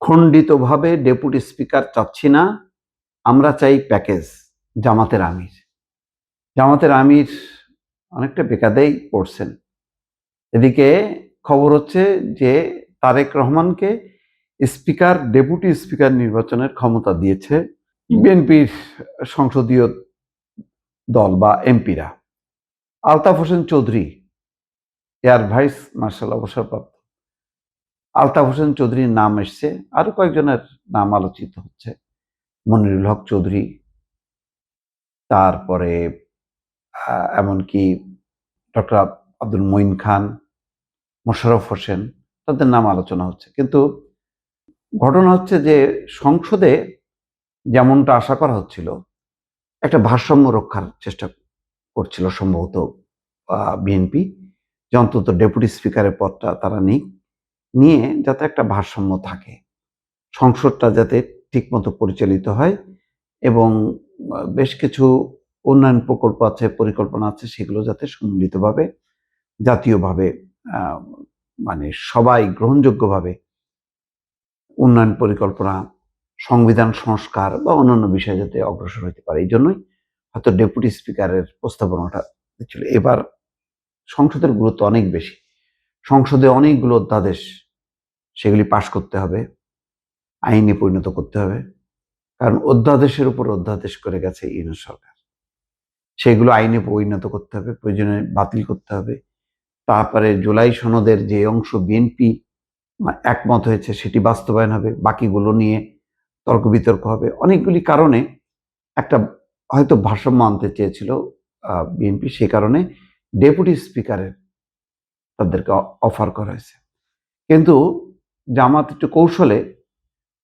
খণ্ডিতভাবে deputy speaker চাচ্ছি না, আমরা চাই প্যাকেজ। জামাতের আমির অনেকটা বেকায়দায় পড়ছেন। এদিকে খবর হচ্ছে যে তারেক রহমানকে ডেপুটি স্পিকার নির্বাচনের ক্ষমতা দিয়েছে বিএনপির সংসদীয় দল বা এমপিরা। Altaf Hossain Chowdhury, air vice marshal অবসরপ্রাপ্ত আলতাফ হোসেন চৌধুরীর নাম এসছে, আরো কয়েকজনের নাম আলোচিত হচ্ছে। মনিরুল হক চৌধুরী, তারপরে এমনকি ডক্টর আব্দুল মঈন খান, মোশাররফ হোসেন, তাদের নাম আলোচনা হচ্ছে। কিন্তু ঘটনা হচ্ছে যে সংসদে যেমনটা আশা করা হচ্ছিল, একটা ভারসাম্য রক্ষার চেষ্টা করছিল সম্ভবত বিএনপি, যে অন্তত ডেপুটি স্পিকারের পদটা তারা নিয়ে যাতে একটা ভারসাম্য থাকে, সংসদটা যাতে ঠিকমতো পরিচালিত হয় এবং বেশ কিছু উন্নয়ন প্রকল্প আছে, পরিকল্পনা আছে, সেগুলো যাতে সম্মিলিতভাবে জাতীয়ভাবে মানে সবাই গ্রহণযোগ্যভাবে উন্নয়ন পরিকল্পনা, সংবিধান সংস্কার বা অন্যান্য বিষয় যাতে অগ্রসর হতে পারে, এই জন্যই হয়তো ডেপুটি স্পিকারের প্রস্তাবনাটা ছিল। এবার সংসদের গুরুত্ব অনেক বেশি, সংসদে অনেকগুলো অধ্যাদেশ, সেগুলি পাশ করতে হবে, আইনে পরিণত করতে হবে, কারণ অধ্যাদেশের উপর অধ্যাদেশ করে গেছে ইউনূস সরকার। সেগুলো আইনে পরিণত করতে হবে, প্রয়োজনে বাতিল করতে হবে। তারপরে জুলাই সনদের যে অংশ বিএনপি একমত হয়েছে সেটি বাস্তবায়ন হবে, বাকিগুলো নিয়ে তর্ক বিতর্ক হবে। অনেকগুলি কারণে একটা হয়তো ভারসাম্য আনতে চেয়েছিল বিএনপি, সেই কারণে ডেপুটি স্পিকারের তাদেরকে অফার করা হয়েছে। কিন্তু জামাত একটু কৌশলে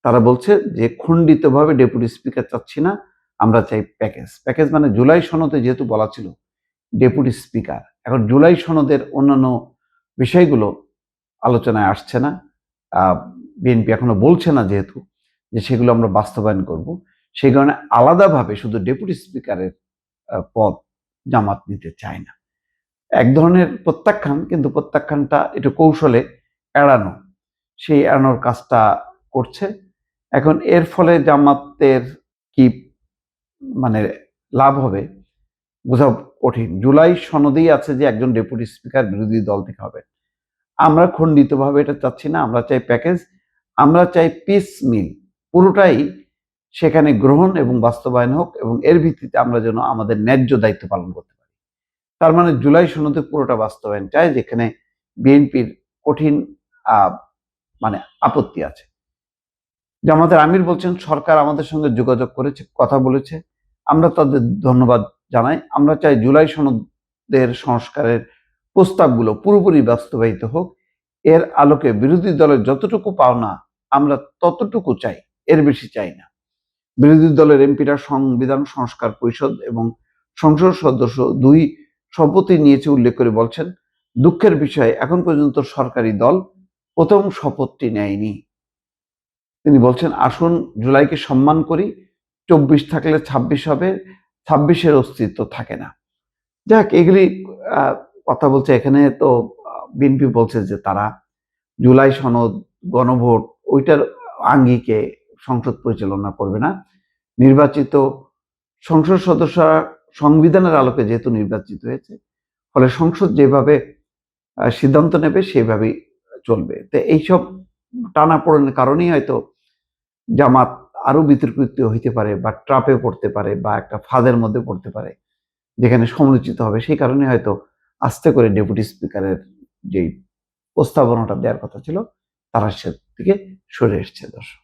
তারা বলছে যে খণ্ডিতভাবে ডেপুটি স্পিকার চাচ্ছি না, আমরা চাই প্যাকেজ। মানে জুলাই সনদে যেহেতু বলা ছিল ডেপুটি স্পিকার, এখন জুলাই সনদের অন্যান্য বিষয়গুলো আলোচনায় আসছে না, বিএনপি এখনো বলছে না যেহেতু যে সেগুলো আমরা বাস্তবায়ন করব, সেই কারণে আলাদাভাবে শুধু ডেপুটি স্পিকারের পদ জামাত নিতে চায় না। এক ধরনের প্রত্যাখ্যান, কিন্তু প্রত্যাখ্যানটা একটু কৌশলে এড়ানো, সেই এড়ানোর কাজটা করছে। এখন এর ফলে জামাতের কি মানে লাভ হবে বোঝা কঠিন। জুলাই সনদেই আছে যে একজন ডেপুটি স্পিকার বিরোধী দল থেকে হবে। আমরা খণ্ডিতভাবে এটা চাচ্ছি না, আমরা চাই প্যাকেজ, আমরা চাই পিস মিল, পুরোটাই সেখানে গ্রহণ এবং বাস্তবায়ন হোক, এবং এর ভিত্তিতে আমরা যেন আমাদের ন্যায্য দায়িত্ব পালন করতে পারি। তার মানে জুলাই সনদে পুরোটা বাস্তবায়ন চাই, যেখানে বিএনপির কঠিন মানে আপত্তি আছে। জামাতের আমির বলছেন সরকার আমাদের সঙ্গে যোগাযোগ করেছে, কথা বলেছে, আমরা তাদের ধন্যবাদ জানাই। আমরা চাই জুলাই সনদের সংস্কারের প্রস্তাবগুলো পুরোপুরি বাস্তবায়িত হোক, এর আলোকে বিরোধী দলের যতটুকু পাওনা আমরা ততটুকু চাই, এর বেশি চাই না। বিরোধী দলের এমপিরা সংবিধান সংস্কার পরিষদ এবং সংসদ সদস্য দুই শপথই নিয়েছে উল্লেখ করে বলছেন, দুঃখের বিষয় এখন পর্যন্ত সরকারি দল প্রথম শপথটি নেয়নি। তিনি বলছেন, আসুন জুলাইকে সম্মান করি, 24 থাকলে 26 হবে, 26-এর অস্তিত্ব থাকে না। যাক, এগুলি কথা বলছে। এখানে তো বিএনপি বলছে যে তারা জুলাই সনদ, গণভোট, ওইটার আঙ্গিকে সংসদ পরিচালনা করবে না। নির্বাচিত সংসদ সদস্যরা সংবিধানের আলোকে যেহেতু নির্বাচিত হয়েছে, ফলে সংসদ যেভাবে সিদ্ধান্ত নেবে সেভাবেই চলবে। তো এইসব টানাপোড়েনের কারণেই হয়তো জামাত আরো বিতর্কিত হইতে পারে, বা ট্রাপে পড়তে পারে, বা একটা ফাঁদের মধ্যে পড়তে পারে যেখানে সমালোচিত হবে। সেই কারণে হয়তো আস্তে করে ডেপুটি স্পিকারের যে প্রস্তাবনাটা দেওয়ার কথা ছিল তারা সে থেকে সরে এসছে। দর্শক।